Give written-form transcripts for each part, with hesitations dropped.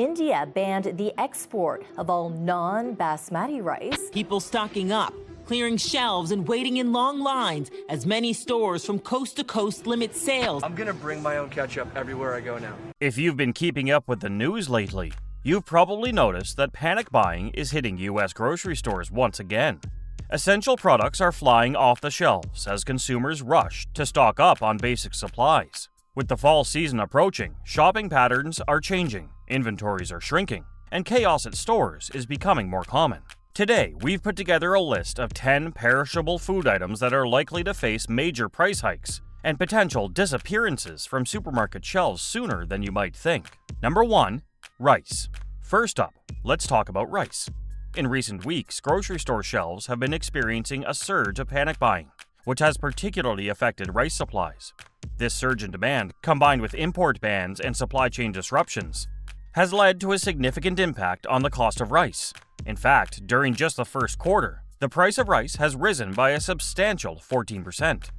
India banned the export of all non-basmati rice. People stocking up, clearing shelves and waiting in long lines as many stores from coast to coast limit sales. I'm gonna bring my own ketchup everywhere I go now. If you've been keeping up with the news lately, you've probably noticed that panic buying is hitting U.S. grocery stores once again. Essential products are flying off the shelves as consumers rush to stock up on basic supplies. With the fall season approaching, shopping patterns are changing, inventories are shrinking, and chaos at stores is becoming more common. Today, we've put together a list of 10 perishable food items that are likely to face major price hikes and potential disappearances from supermarket shelves sooner than you might think. Number 1. Rice. First up, let's talk about rice. In recent weeks, grocery store shelves have been experiencing a surge of panic buying, which has particularly affected rice supplies. This surge in demand, combined with import bans and supply chain disruptions, has led to a significant impact on the cost of rice. In fact, during just the first quarter, the price of rice has risen by a substantial 14%.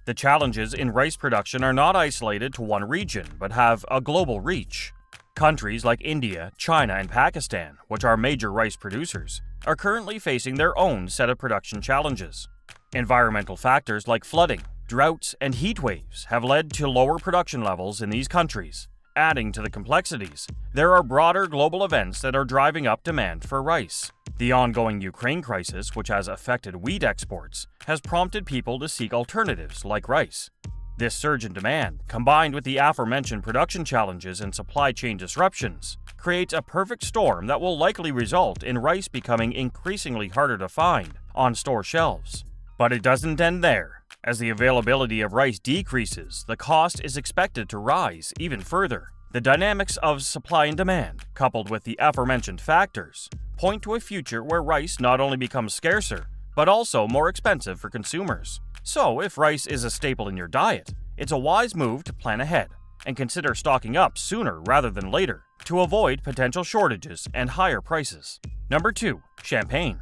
The challenges in rice production are not isolated to one region, but have a global reach. Countries like India, China, and Pakistan, which are major rice producers, are currently facing their own set of production challenges. Environmental factors like flooding, droughts, and heat waves have led to lower production levels in these countries. Adding to the complexities, there are broader global events that are driving up demand for rice. The ongoing Ukraine crisis, which has affected wheat exports, has prompted people to seek alternatives like rice. This surge in demand, combined with the aforementioned production challenges and supply chain disruptions, creates a perfect storm that will likely result in rice becoming increasingly harder to find on store shelves. But it doesn't end there. As the availability of rice decreases, the cost is expected to rise even further. The dynamics of supply and demand, coupled with the aforementioned factors, point to a future where rice not only becomes scarcer, but also more expensive for consumers. So, if rice is a staple in your diet, it's a wise move to plan ahead and consider stocking up sooner rather than later to avoid potential shortages and higher prices. Number 2. Champagne.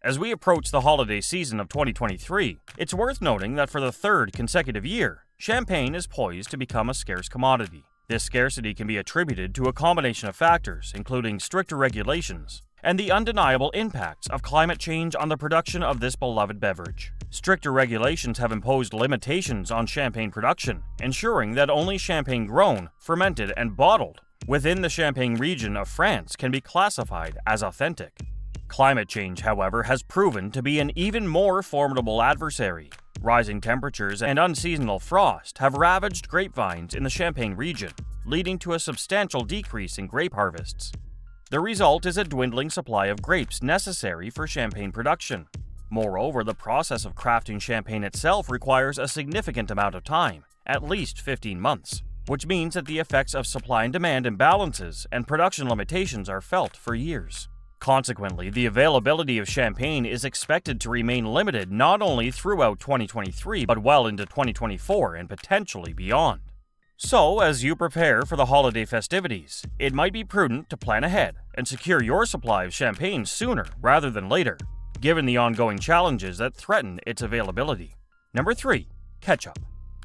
As we approach the holiday season of 2023, it's worth noting that for the third consecutive year, champagne is poised to become a scarce commodity. This scarcity can be attributed to a combination of factors, including stricter regulations and the undeniable impacts of climate change on the production of this beloved beverage. Stricter regulations have imposed limitations on champagne production, ensuring that only champagne grown, fermented, and bottled within the Champagne region of France can be classified as authentic. Climate change, however, has proven to be an even more formidable adversary. Rising temperatures and unseasonal frost have ravaged grapevines in the Champagne region, leading to a substantial decrease in grape harvests. The result is a dwindling supply of grapes necessary for champagne production. Moreover, the process of crafting champagne itself requires a significant amount of time, at least 15 months, which means that the effects of supply and demand imbalances and production limitations are felt for years. Consequently, the availability of champagne is expected to remain limited not only throughout 2023 but well into 2024 and potentially beyond. So, as you prepare for the holiday festivities, it might be prudent to plan ahead and secure your supply of champagne sooner rather than later, given the ongoing challenges that threaten its availability. Number 3. Ketchup.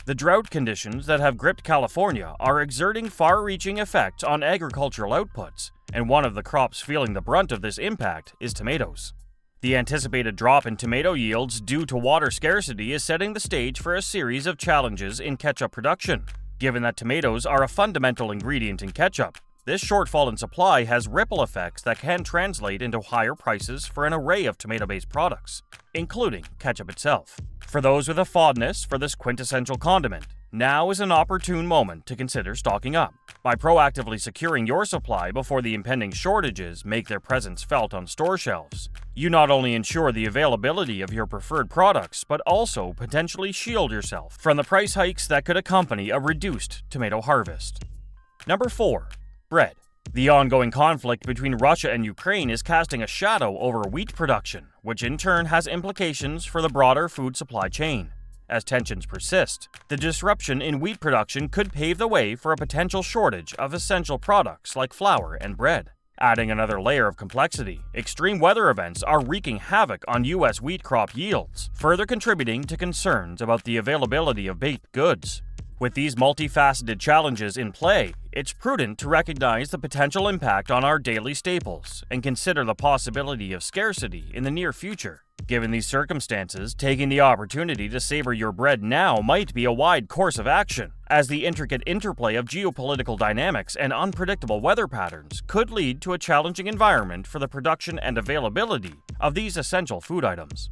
The drought conditions that have gripped California are exerting far-reaching effects on agricultural outputs, and one of the crops feeling the brunt of this impact is tomatoes. The anticipated drop in tomato yields due to water scarcity is setting the stage for a series of challenges in ketchup production. Given that tomatoes are a fundamental ingredient in ketchup, this shortfall in supply has ripple effects that can translate into higher prices for an array of tomato-based products, including ketchup itself. For those with a fondness for this quintessential condiment, now is an opportune moment to consider stocking up. By proactively securing your supply before the impending shortages make their presence felt on store shelves, you not only ensure the availability of your preferred products, but also potentially shield yourself from the price hikes that could accompany a reduced tomato harvest. Number 4. Bread. The ongoing conflict between Russia and Ukraine is casting a shadow over wheat production, which in turn has implications for the broader food supply chain. As tensions persist, the disruption in wheat production could pave the way for a potential shortage of essential products like flour and bread. Adding another layer of complexity, extreme weather events are wreaking havoc on U.S. wheat crop yields, further contributing to concerns about the availability of baked goods. With these multifaceted challenges in play, it's prudent to recognize the potential impact on our daily staples and consider the possibility of scarcity in the near future. Given these circumstances, taking the opportunity to savor your bread now might be a wide course of action, as the intricate interplay of geopolitical dynamics and unpredictable weather patterns could lead to a challenging environment for the production and availability of these essential food items.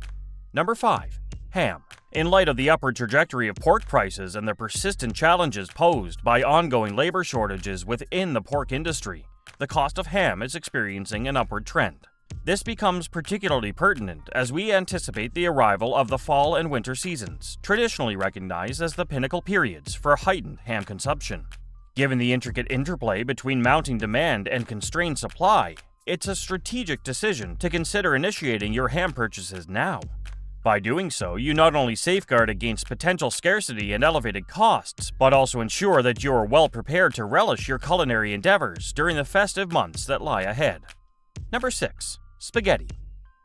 Number 5. Ham. In light of the upward trajectory of pork prices and the persistent challenges posed by ongoing labor shortages within the pork industry, the cost of ham is experiencing an upward trend. This becomes particularly pertinent as we anticipate the arrival of the fall and winter seasons, traditionally recognized as the pinnacle periods for heightened ham consumption. Given the intricate interplay between mounting demand and constrained supply, it's a strategic decision to consider initiating your ham purchases now. By doing so, you not only safeguard against potential scarcity and elevated costs, but also ensure that you are well prepared to relish your culinary endeavors during the festive months that lie ahead. Number 6. Spaghetti.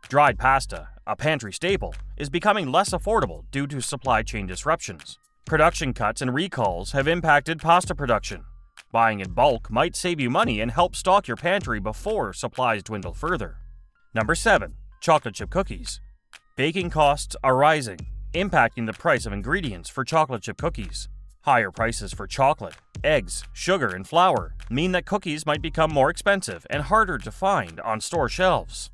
Dried pasta, a pantry staple, is becoming less affordable due to supply chain disruptions. Production cuts and recalls have impacted pasta production. Buying in bulk might save you money and help stock your pantry before supplies dwindle further. Number 7. Chocolate chip cookies. Baking costs are rising, impacting the price of ingredients for chocolate chip cookies. Higher prices for chocolate, eggs, sugar, and flour mean that cookies might become more expensive and harder to find on store shelves.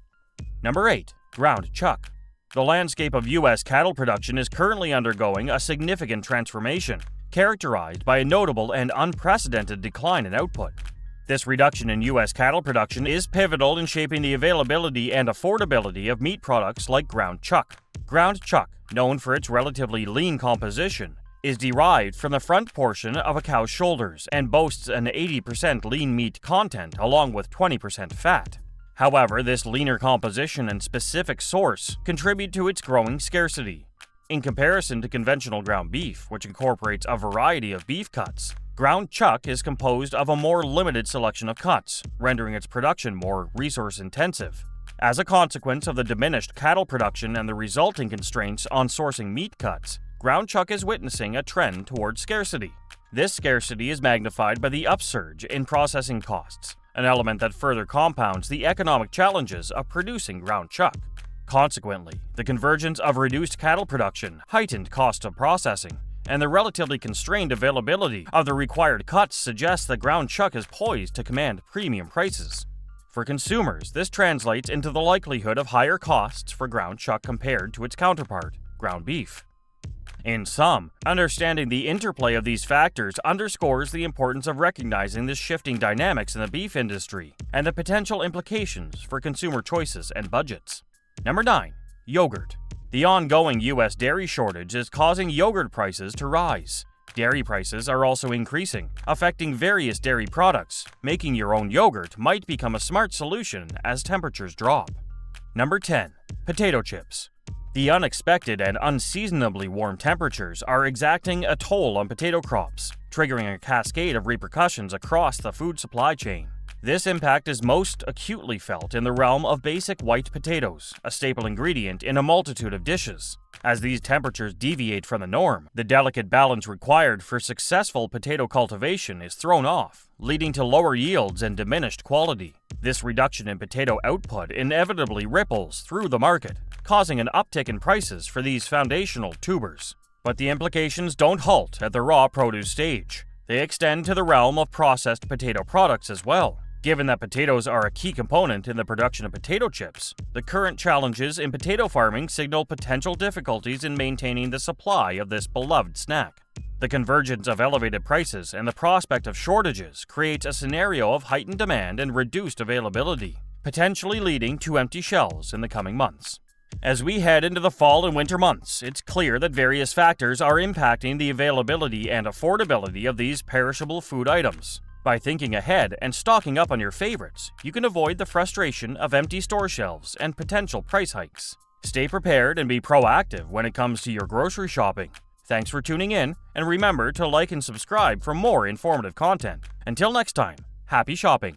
Number 8. Ground chuck. The landscape of U.S. cattle production is currently undergoing a significant transformation, characterized by a notable and unprecedented decline in output. This reduction in U.S. cattle production is pivotal in shaping the availability and affordability of meat products like ground chuck. Ground chuck, known for its relatively lean composition, is derived from the front portion of a cow's shoulders and boasts an 80% lean meat content along with 20% fat. However, this leaner composition and specific source contribute to its growing scarcity. In comparison to conventional ground beef, which incorporates a variety of beef cuts, ground chuck is composed of a more limited selection of cuts, rendering its production more resource-intensive. As a consequence of the diminished cattle production and the resulting constraints on sourcing meat cuts, ground chuck is witnessing a trend towards scarcity. This scarcity is magnified by the upsurge in processing costs, an element that further compounds the economic challenges of producing ground chuck. Consequently, the convergence of reduced cattle production, heightened cost of processing, and the relatively constrained availability of the required cuts suggests that ground chuck is poised to command premium prices. For consumers, this translates into the likelihood of higher costs for ground chuck compared to its counterpart, ground beef. In sum, understanding the interplay of these factors underscores the importance of recognizing the shifting dynamics in the beef industry and the potential implications for consumer choices and budgets. Number 9. Yogurt. The ongoing U.S. dairy shortage is causing yogurt prices to rise. Dairy prices are also increasing, affecting various dairy products. Making your own yogurt might become a smart solution as temperatures drop. Number 10. Potato chips. The unexpected and unseasonably warm temperatures are exacting a toll on potato crops, triggering a cascade of repercussions across the food supply chain. This impact is most acutely felt in the realm of basic white potatoes, a staple ingredient in a multitude of dishes. As these temperatures deviate from the norm, the delicate balance required for successful potato cultivation is thrown off, leading to lower yields and diminished quality. This reduction in potato output inevitably ripples through the market, causing an uptick in prices for these foundational tubers. But the implications don't halt at the raw produce stage. They extend to the realm of processed potato products as well. Given that potatoes are a key component in the production of potato chips, the current challenges in potato farming signal potential difficulties in maintaining the supply of this beloved snack. The convergence of elevated prices and the prospect of shortages creates a scenario of heightened demand and reduced availability, potentially leading to empty shelves in the coming months. As we head into the fall and winter months, it's clear that various factors are impacting the availability and affordability of these perishable food items. By thinking ahead and stocking up on your favorites, you can avoid the frustration of empty store shelves and potential price hikes. Stay prepared and be proactive when it comes to your grocery shopping. Thanks for tuning in, and remember to like and subscribe for more informative content. Until next time, happy shopping!